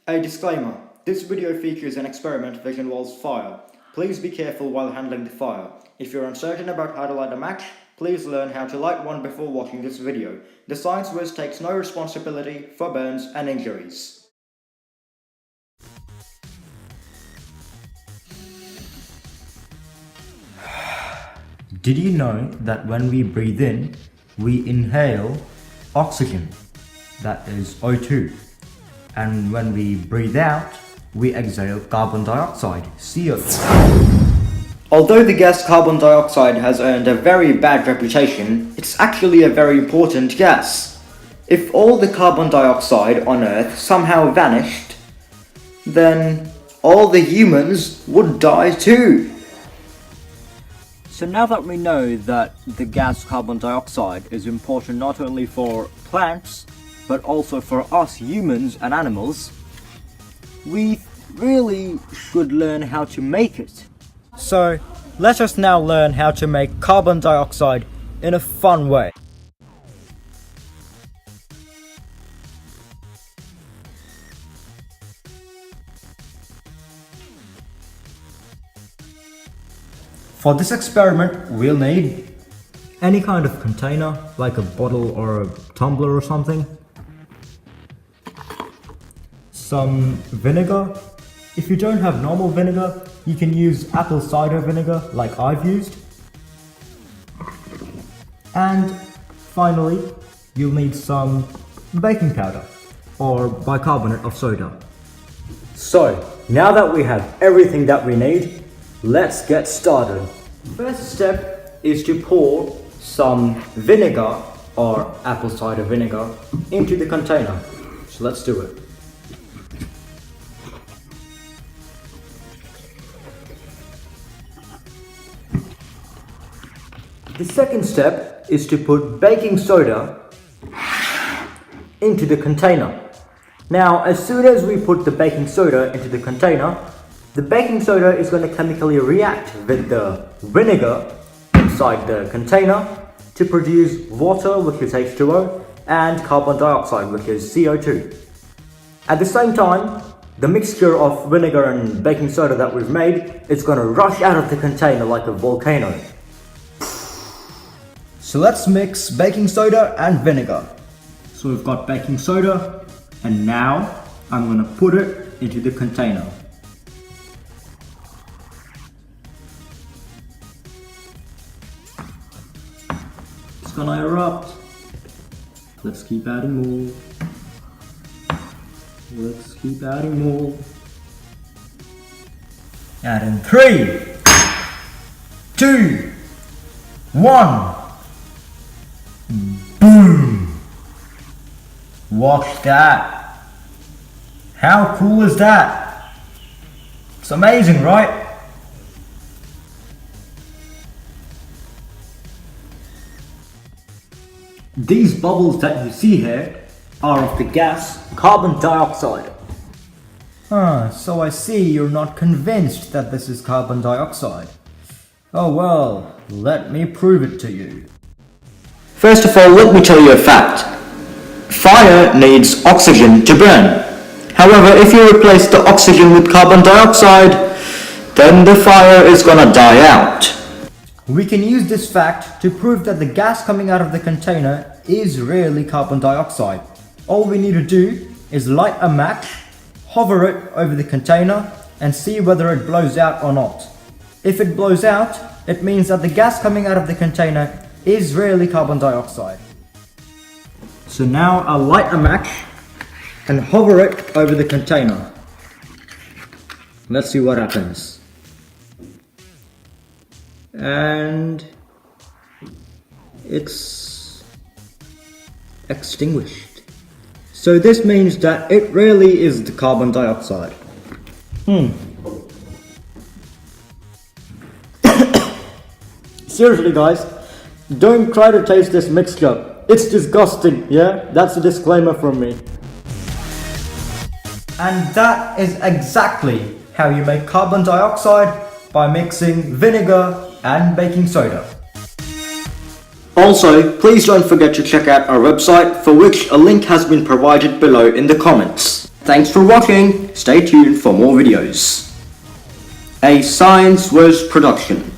A disclaimer. This video features an experiment which involves fire. Please be careful while handling the fire. If you're uncertain about how to light a match, please learn how to light one before watching this video. The Science Whizz takes no responsibility for burns and injuries. Did you know that when we breathe in, we inhale oxygen, that is O2, and when we breathe out, we exhale carbon dioxide, CO. Although the gas carbon dioxide has earned a very bad reputation, it's actually a very important gas. If all the carbon dioxide on Earth somehow vanished, then all the humans would die too. So now that we know that the gas carbon dioxide is important not only for plants, but also for us humans and animals, we really should learn how to make it. So let us now learn how to make carbon dioxide in a fun way. For this experiment, we'll need any kind of container, like a bottle or a tumbler or something. Some vinegar. If you don't have normal vinegar, you can use apple cider vinegar like I've used. And finally, you'll need some baking powder or bicarbonate of soda. So, now that we have everything that we need, let's get started. First step is to pour some vinegar or apple cider vinegar into the container. So let's do it. The second step is to put baking soda into the container. Now, as soon as we put the baking soda into the container, the baking soda is going to chemically react with the vinegar inside the container to produce water, which is H2O, and carbon dioxide, which is CO2. At the same time, the mixture of vinegar and baking soda that we've made is going to rush out of the container like a volcano. So let's mix baking soda and vinegar. So we've got baking soda, and now I'm going to put it into the container. It's gonna erupt. Let's keep adding more. Let's keep adding more. And in 3, 2, 1. Boom! Watch that. How cool is that? It's amazing, right? These bubbles that you see here are of the gas carbon dioxide. So I see you're not convinced that this is carbon dioxide. Oh well, let me prove it to you. First of all, let me tell you a fact. Fire needs oxygen to burn. However, if you replace the oxygen with carbon dioxide, then the fire is gonna die out. We can use this fact to prove that the gas coming out of the container is really carbon dioxide. All we need to do is light a match, hover it over the container, and see whether it blows out or not. If it blows out, it means that the gas coming out of the container is really carbon dioxide. So now I'll light a match and hover it over the container. Let's see what happens. And it's extinguished. So this means that it really is the carbon dioxide. Seriously guys, don't try to taste this mixture. It's disgusting, yeah? That's a disclaimer from me. And that is exactly how you make carbon dioxide, by mixing vinegar and baking soda. Also, please don't forget to check out our website, for which a link has been provided below in the comments. Thanks for watching. Stay tuned for more videos. A Science Whizz production.